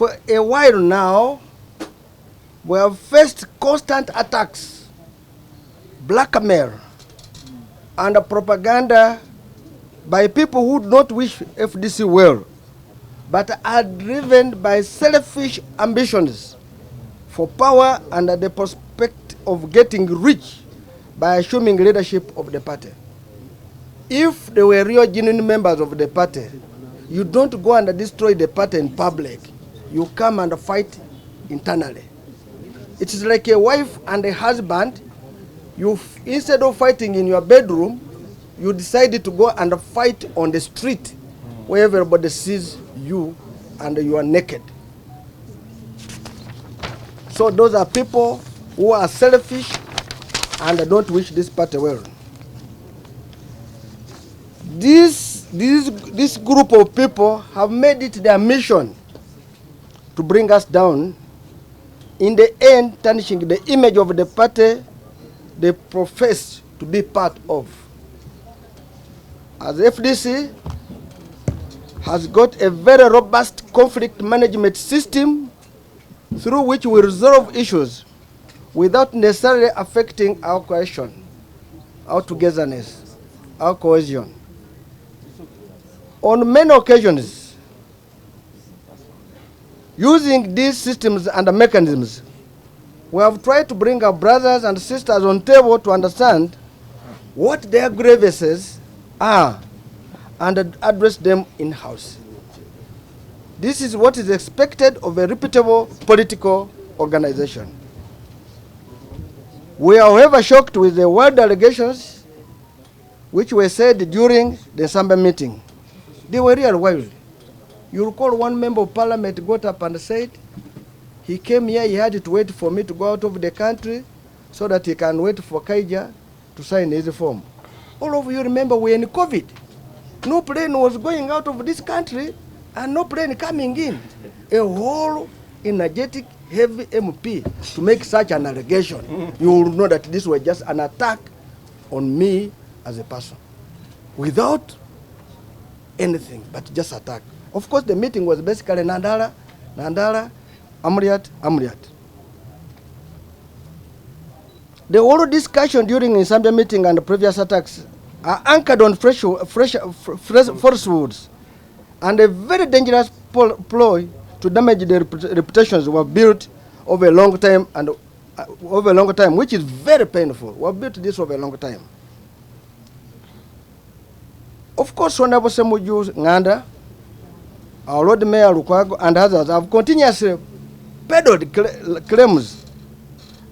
For a while now, we have faced constant attacks, blackmail, and propaganda by people who do not wish FDC well, but are driven by selfish ambitions for power and the prospect of getting rich by assuming leadership of the party. If they were real genuine members of the party, you don't go and destroy the party in public. You come and fight internally. It is like a wife and a husband. Instead of fighting in your bedroom, you decided to go and fight on the street where everybody sees you and you are naked. So those are people who are selfish and don't wish this party well. This group of people have made it their mission to bring us down, in the end tarnishing the image of the party they profess to be part of. As FDC has got a very robust conflict management system through which we resolve issues without necessarily affecting our cohesion, our togetherness, our cohesion. On many occasions, using these systems and mechanisms, we have tried to bring our brothers and sisters on table to understand what their grievances are and address them in-house. This is what is expected of a reputable political organization. We are, however, shocked with the wild allegations which were said during the Nsambya meeting. They were real wild. You recall one member of parliament got up and said, he came here, he had to wait for me to go out of the country so that he can wait for Kaija to sign his form. All of you remember we're in COVID. No plane was going out of this country and no plane coming in. A whole energetic, heavy MP to make such an allegation. You will know that this was just an attack on me as a person. Without anything, but just attack. Of course, the meeting was basically Nandala, Amuriat. The whole discussion during the Nsambya meeting and the previous attacks are anchored on fresh falsehoods and a very dangerous ploy to damage the reputations were built over a long time which is very painful. We have built this over a long time. Of course, Honorable Ssemujju Nganda, our Lord Mayor Lukwago, and others have continuously peddled claims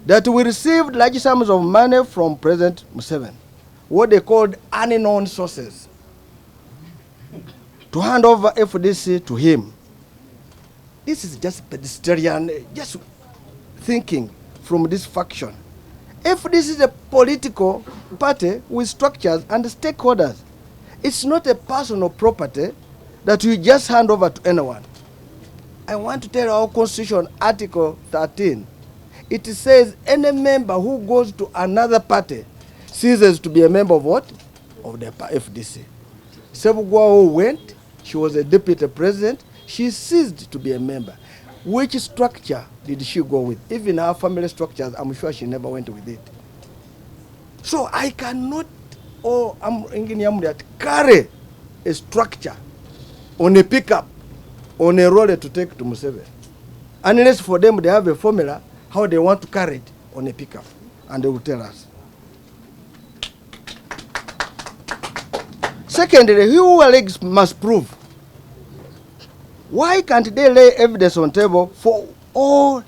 that we received large sums of money from President Museveni, what they called unknown sources, to hand over FDC to him. This is just pedestrian, just thinking from this faction. FDC is a political party with structures and stakeholders. It's not a personal property that you just hand over to anyone. I want to tell our Constitution, Article 13, it says any member who goes to another party ceases to be a member of what? Of the FDC. Nsambya went, she was a deputy president, she ceased to be a member. Which structure did she go with? Even her family structures, I'm sure she never went with it. So I cannot, carry a structure on a pickup, on a roller to take to Museveni. Unless for them they have a formula how they want to carry it on a pickup, and they will tell us. Secondly, he who alleges must prove. Why can't they lay evidence on table for all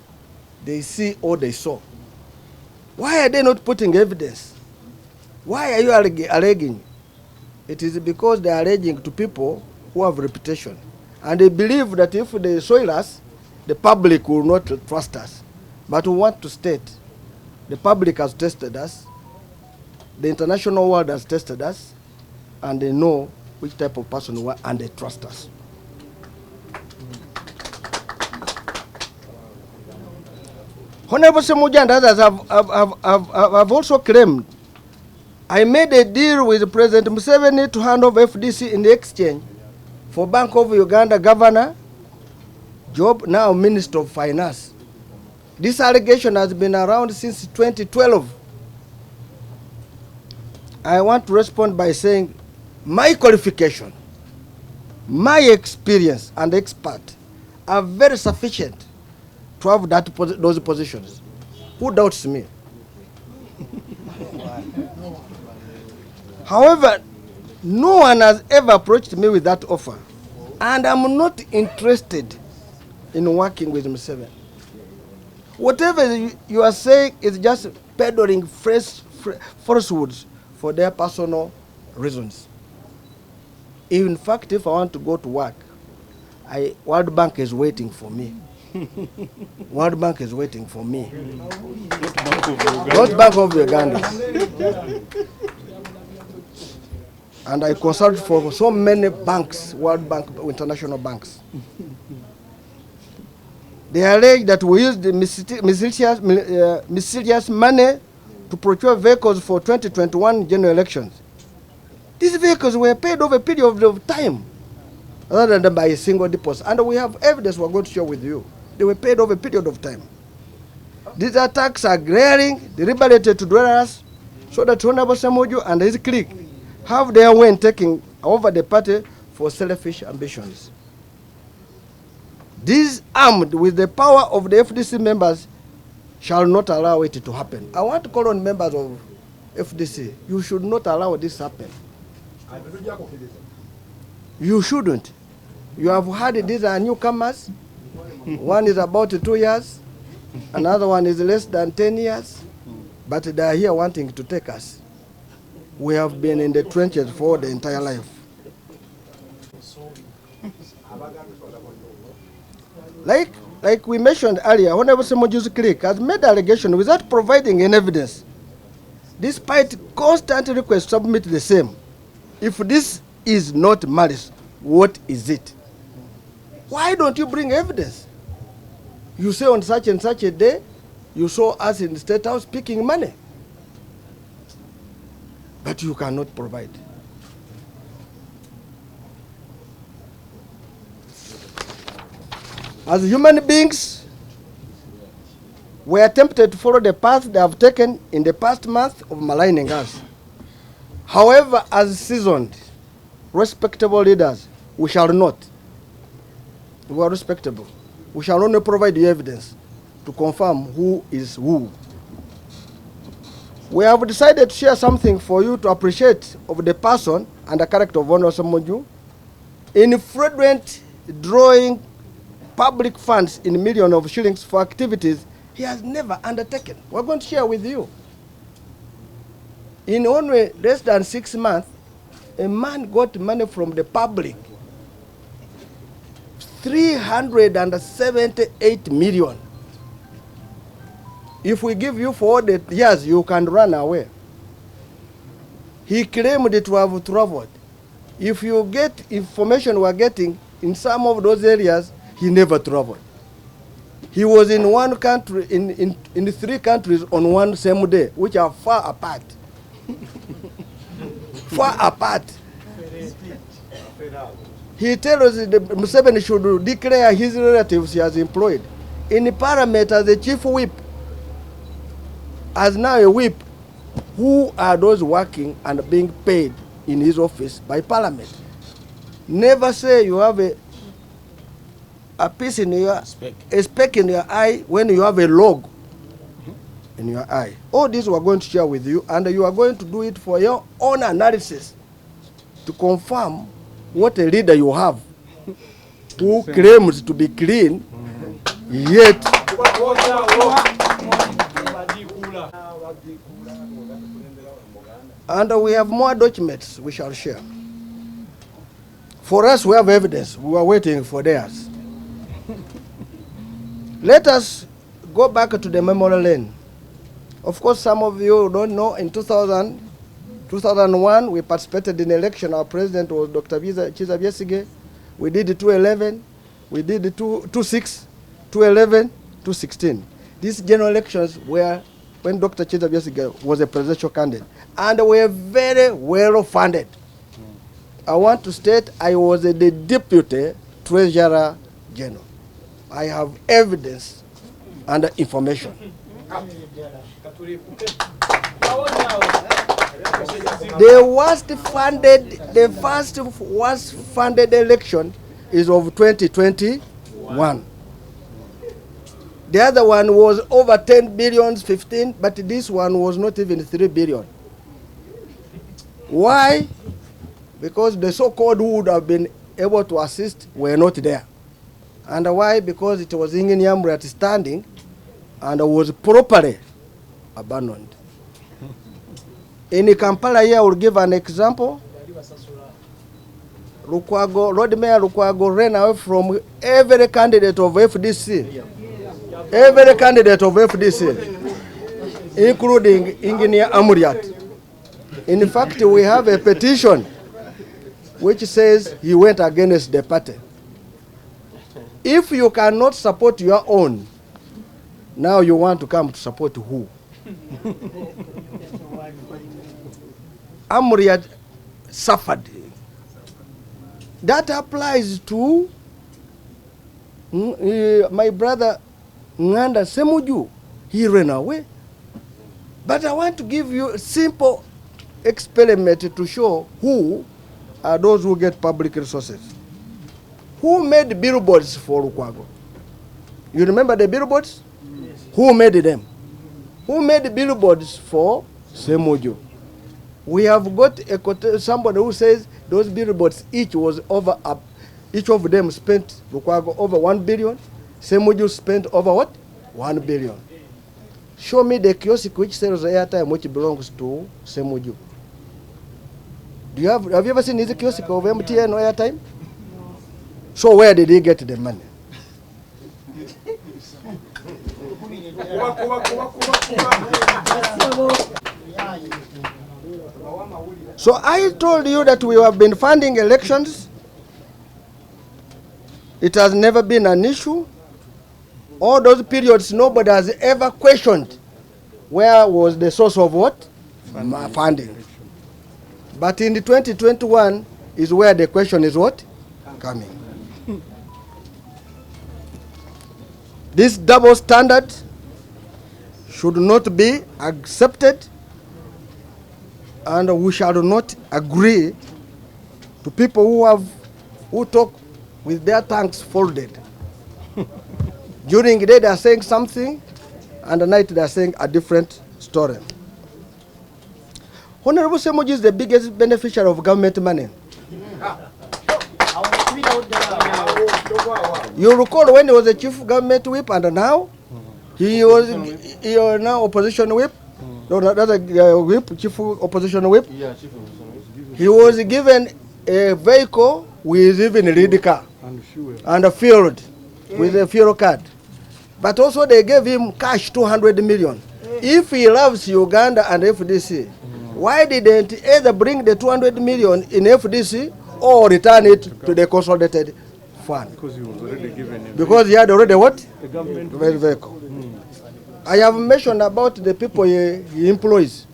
they see or they saw? Why are they not putting evidence? Why are you alleging? It is because they are alleging to people who have reputation. And they believe that if they soil us, the public will not trust us. But we want to state, the public has tested us, the international world has tested us, and they know which type of person we are, and they trust us. Honorable Ssemujju and others have also claimed, I made a deal with President Museveni to hand over FDC in the exchange for Bank of Uganda governor Job, now Minister of Finance. This allegation has been around since 2012. I want to respond by saying my qualification, my experience and expert are very sufficient to have those positions. Who doubts me? However, no one has ever approached me with that offer, and I'm not interested in working with Museveni. Whatever you are saying is just peddling falsehoods for their personal reasons. In fact, if I want to go to work, World Bank is waiting for me. World Bank is waiting for me. Not Bank of Uganda. And I consult for so many banks, World Bank, international banks. They allege that we used the mysterious money to procure vehicles for 2021 general elections. These vehicles were paid over a period of time, rather than by a single deposit. And we have evidence we're going to share with you. They were paid over a period of time. These attacks are glaring, deliberately to dwell us, so that Honorable Ssemujju and his clique have their way in taking over the party for selfish ambitions. These armed with the power of the FDC members shall not allow it to happen. I want to call on members of FDC. You should not allow this to happen. You shouldn't. You have heard these are newcomers. One is about 2 years. Another one is less than 10 years. But they are here wanting to take us. We have been in the trenches for the entire life. Like we mentioned earlier, Honorable Ssemujju's clique has made allegation without providing any evidence, despite constant requests to submit the same. If this is not malice, what is it? Why don't you bring evidence? You say on such and such a day, you saw us in the State House picking money. But you cannot provide. As human beings, we are tempted to follow the path they have taken in the past month of maligning us. However, as seasoned, respectable leaders, we shall not. We are respectable. We shall only provide the evidence to confirm who is who. We have decided to share something for you to appreciate of the person and the character of Honorable Ssemujju in fraudulent drawing public funds in millions of shillings for activities he has never undertaken. We're going to share with you. In only less than 6 months, a man got money from the public, 378 million. If we give you for all the years, you can run away. He claimed to have traveled. If you get information we're getting in some of those areas, he never traveled. He was in one country, in 3 countries on one same day, which are far apart. Far apart. He tells us that Museveni should declare his relatives he has employed in the parliament as the chief whip. As now a whip, who are those working and being paid in his office by parliament? Never say you have a piece in your, a speck in your eye when you have a log in your eye. All this we are going to share with you, and you are going to do it for your own analysis to confirm what a leader you have who claims to be clean, yet and we have more documents we shall share. For us, we have evidence. We are waiting for theirs. Let us go back to the memory lane. Of course, some of you don't know, in 2001, we participated in the election. Our president was Dr. KizzaBesigye. We did 2011. We did 2006, 2011, 2016. These general elections were when Dr. KizzaBesigye was a presidential candidate, and were very well funded. I want to state I was the deputy treasurer general. I have evidence and information. The first worst funded election is of 2021. The other one was over 10 billion, 15, but this one was not even 3 billion. Why? Because the so-called who would have been able to assist were not there. And why? Because it was in Amuriat standing and was properly abandoned. In Kampala here, I will give an example. Road Mayor Lukwago ran away from every candidate of FDC. Every candidate of FDC, including Engineer Amuriat. In fact, we have a petition which says he went against the party. If you cannot support your own, now you want to come to support who? Amuriat suffered. That applies to my brother Ssemujju. He ran away. But I want to give you a simple experiment to show who are those who get public resources. Who made billboards for Lukwago? You remember the billboards? Yes. Who made them? Who made billboards for Ssemujju? We have got somebody who says those billboards each was over each of them spent Lukwago over 1 billion. Ssemujju spent over what? 1 billion. Show me the kiosk which sells airtime which belongs to Ssemujju. Have you ever seen this kiosk of MTN airtime? So where did he get the money? So I told you that we have been funding elections. It has never been an issue. All those periods, nobody has ever questioned where was the source of what? Funding. But in the 2021 is where the question is what? Coming. This double standard should not be accepted, and we shall not agree to people who talk with their tongues folded. During the day they are saying something, and at night they are saying a different story. Honorable Ssemujju is the biggest beneficiary of government money. You recall when he was a chief government whip, and now he was now opposition whip. No, that's a whip, chief opposition whip. Yeah, chief opposition whip. He was given a vehicle with even a lead car and a field with a fuel card. But also they gave him cash 200 million. If he loves Uganda and FDC, why didn't either bring the 200 million in FDC or return it to the consolidated fund? Because he was already given. Because he had already what? A government vehicle. I have mentioned about the people he employs.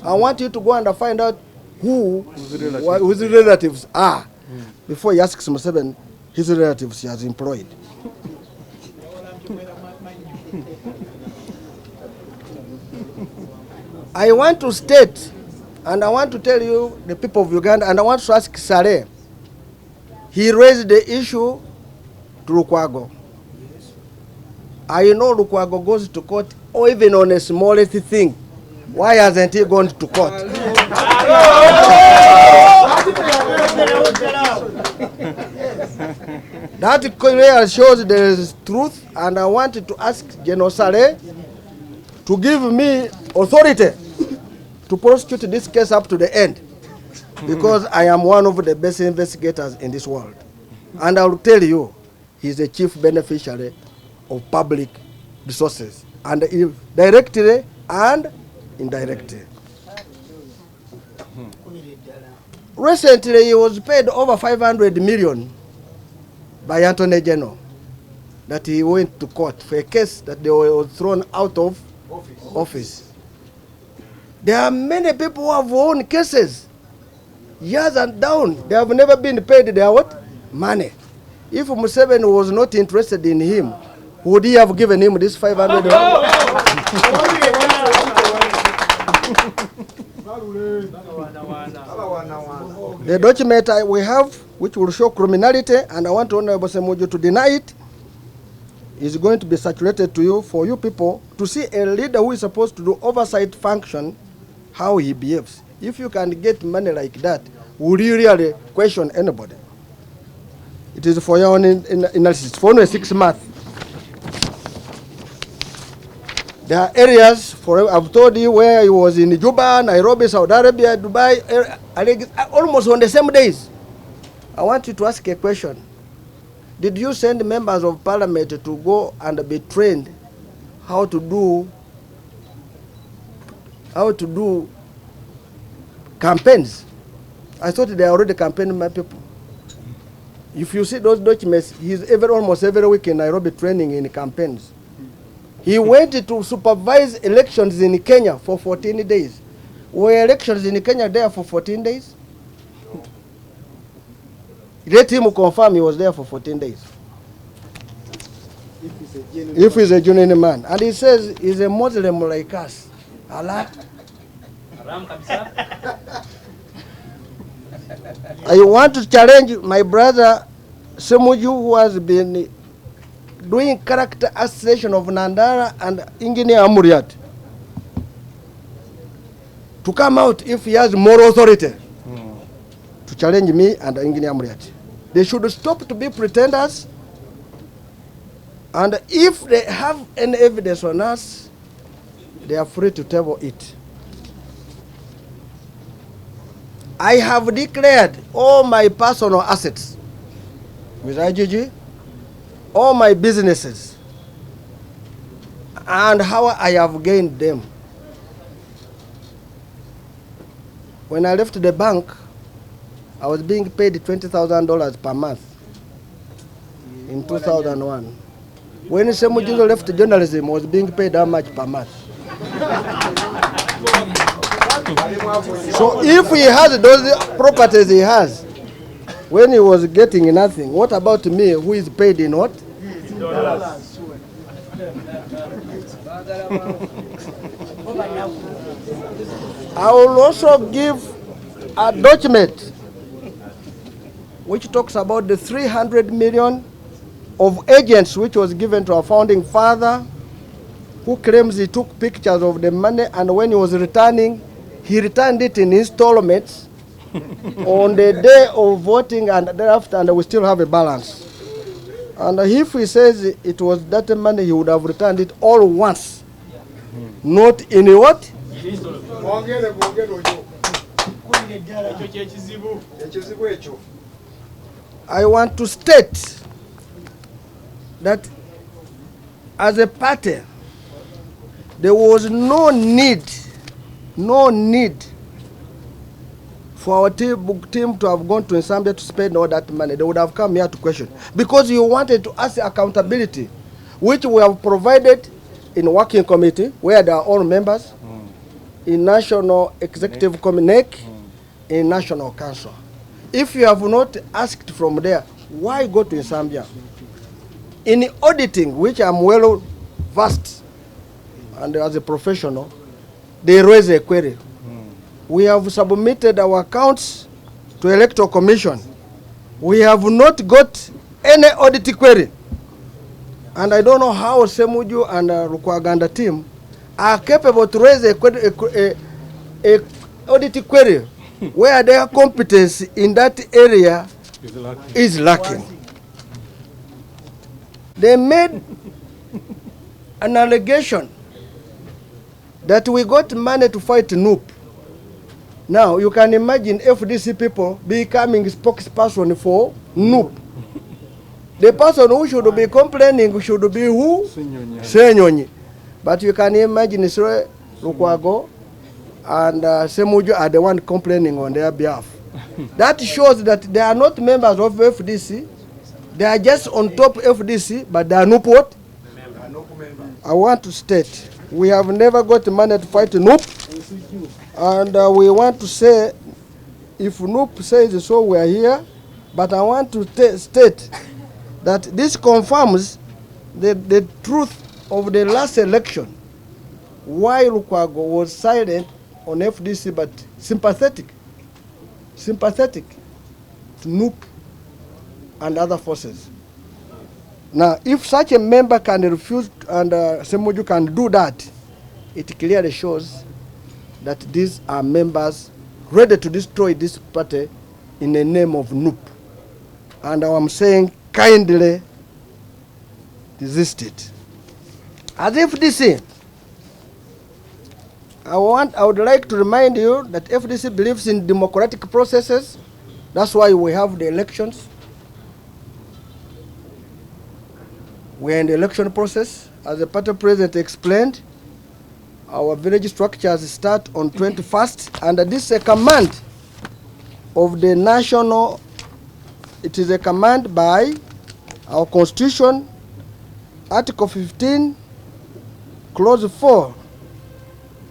I want you to go and find out who his relatives are before he asks Museveni his relatives he has employed. I want to state, and I want to tell you, the people of Uganda, and I want to ask Saleh. He raised the issue to Lukwago. I know Lukwago goes to court, or even on a smallest thing. Why hasn't he gone to court? That clearly shows there is truth, and I wanted to ask General Saleh to give me authority to prosecute this case up to the end, because I am one of the best investigators in this world. And I will tell you, he's the chief beneficiary of public resources, and directly and indirectly. Recently, he was paid over 500 million by Attorney General that he went to court for a case that they were thrown out of office. There are many people who have won cases, years and down. They have never been paid their what? Money. If Museveni was not interested in him, would he have given him this 500? The document we have, which will show criminality, and I want Honorable Ssemujju to deny it, is going to be circulated to you for you people to see a leader who is supposed to do oversight function, how he behaves. If you can get money like that, would you really question anybody? It is for your own analysis, for only 6 months. There are areas, I've told you, where he was in Juba, Nairobi, Saudi Arabia, Dubai, almost on the same days. I want you to ask a question. Did you send members of parliament to go and be trained how to do campaigns? I thought they are already campaigning my people. If you see those documents, he's almost every week in Nairobi training in campaigns. He went to supervise elections in Kenya for 14 days. Were elections in Kenya there for 14 days? Let him confirm he was there for 14 days. If he's a genuine man. And he says he's a Muslim like us. Allah. I want to challenge my brother Ssemujju, who has been doing character assassination of Nandala and Engineer Amuriat, to come out if he has moral authority to challenge me and Engineer Amuriat. They should stop to be pretenders, and if they have any evidence on us, they are free to table it. I have declared all my personal assets with IGG, all my businesses, and how I have gained them. When I left the bank, I was being paid $20,000 per month in 2001. When Ssemujju left journalism, I was being paid how much per month? So if he has those properties he has, when he was getting nothing, what about me, who is paid in what? I will also give a document which talks about the 300 million of agents which was given to our founding father, who claims he took pictures of the money, and when he was returning, he returned it in installments on the day of voting and thereafter, and we still have a balance. And if he says it was that money, he would have returned it all once, not in a what? I want to state that as a party, there was no need for our team to have gone to Nsambya to spend all that money. They would have come here to question. Because you wanted to ask accountability, which we have provided in working committee, where there are all members, in National Executive Committee, in National Council. If you have not asked from there, why go to Nsambya? In auditing, which I'm well versed, and as a professional, they raise a query. We have submitted our accounts to Electoral Commission. We have not got any audit query. And I don't know how Ssemujju and Baganda team are capable to raise a audit query where their competence in that area is lacking. They made an allegation that we got money to fight NUP. Now, you can imagine FDC people becoming spokesperson for NUP. The person who should be complaining should be who? Senyonyi. But you can imagine Israel, Lukwago, and Ssemujju are the one complaining on their behalf. That shows that they are not members of FDC. They are just on top FDC, but they are NUP what? I want to state, we have never got money to fight NUP. And we want to say, if NUP says so, we are here. But I want to state that this confirms the truth of the last election, why Lukwago was silent on FDC but sympathetic to NUP and other forces. Now, if such a member can refuse and Ssemujju can do that, it clearly shows that these are members ready to destroy this party in the name of NUP. And I'm saying kindly resist it. As FDC, I would like to remind you that FDC believes in democratic processes. That's why we have the elections. We're in the election process. As the party president explained, our village structures start on 21st, and this is a command of the national, it is a command by our constitution, Article 15, Clause 4,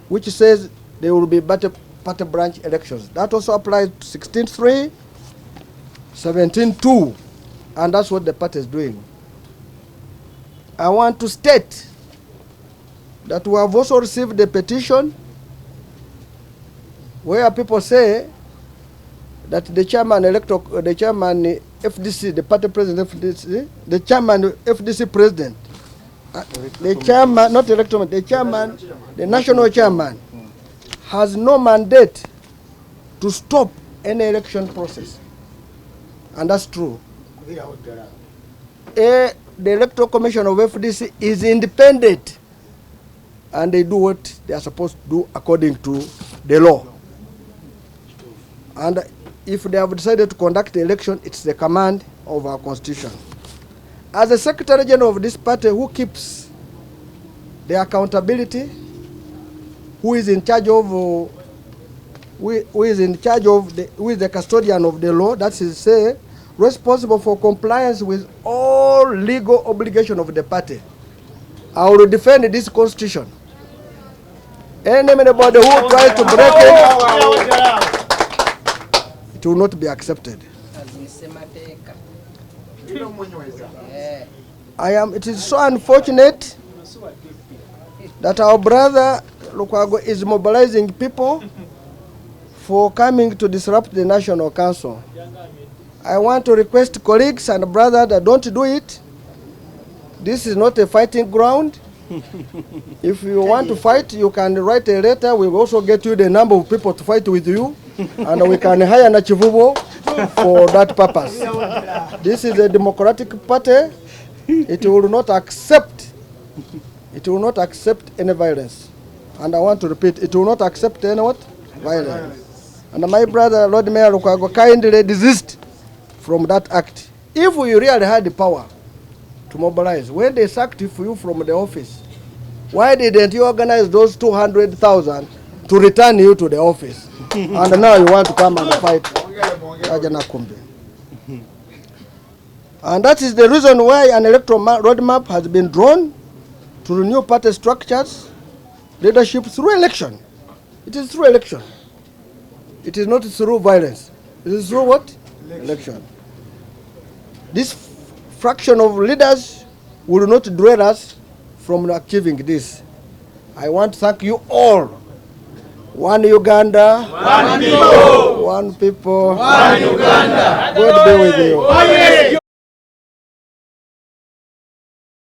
which says there will be party branch elections. That also applies to 16.3, 17.2, and that's what the party is doing. I want to state that we have also received a petition where people say that the chairman FDC, the party president FDC, the chairman FDC president, the chairman, not electoral, the chairman, the national chairman, has no mandate to stop any election process. And that's true. The Electoral Commission of FDC is independent, and they do what they are supposed to do according to the law. And if they have decided to conduct the election, it's the command of our constitution. As the Secretary General of this party, who keeps the accountability, who is in charge of, who is the custodian of the law, that is say, responsible for compliance with all legal obligations of the party, I will defend this constitution. Anybody who tries to break it will not be accepted. It is so unfortunate that our brother Lukwago is mobilizing people for coming to disrupt the National Council. I want to request colleagues and brothers that don't do it. This is not a fighting ground. If you want to fight, you can write a letter. We will also get you the number of people to fight with you, and we can hire Nachivubo for that purpose. This is a democratic party. It will not accept any violence. And I want to repeat, it will not accept any what? Violence. And my brother, Lord Mayor Lukwago, kindly desist from that act. If we really had the power to mobilize, when they sacked you from the office, why didn't you organize those 200,000 to return you to the office? And now you want to come and fight. And that is the reason why an electoral roadmap has been drawn to renew party structures, leadership through election. It is through election. It is not through violence. It is through what? Election. This fraction of leaders will not derail us from achieving this. I want to thank you all. One Uganda, one people, one Uganda. God be with you.